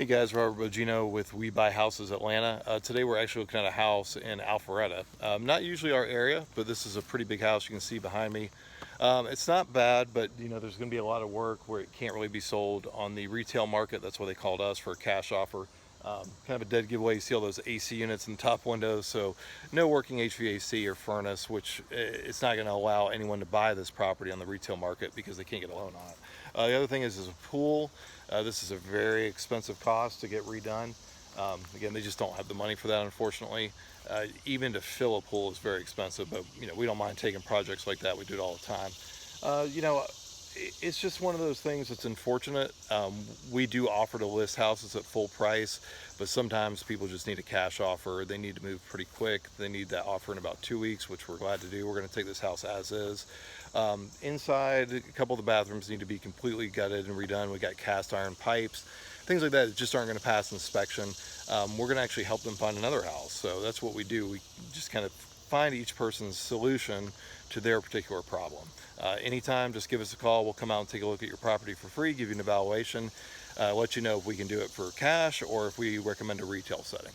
Hey guys, Robert Bogino with We Buy Houses Atlanta. Today we're actually looking at a house in Alpharetta. Not usually our area, but this is a pretty big house you can see behind me. It's not bad, but there's going to be a lot of work where it can't really be sold on the retail market. That's why they called us for a cash offer. Kind of a dead giveaway. You see all those AC units in the top windows, so no working HVAC or furnace, which it's not going to allow anyone to buy this property on the retail market because they can't get a loan on it. The other thing is a pool. This is a very expensive cost to get redone. Again, they just don't have the money for that, unfortunately. Even to fill a pool is very expensive, but we don't mind taking projects like that. We do it all the time. It's just one of those things that's unfortunate. We do offer to list houses at full price, but sometimes people just need a cash offer. They need to move pretty quick. They need that offer in about 2 weeks, which we're glad to do. We're going to take this house as is. Inside, a couple of the bathrooms need to be completely gutted and redone. We got cast iron pipes, things like that just aren't going to pass inspection. We're going to actually help them find another house. So that's what we do. We just kind of find each person's solution to their particular problem. Anytime, just give us a call. We'll come out and take a look at your property for free, give you an evaluation, let you know if we can do it for cash or if we recommend a retail setting.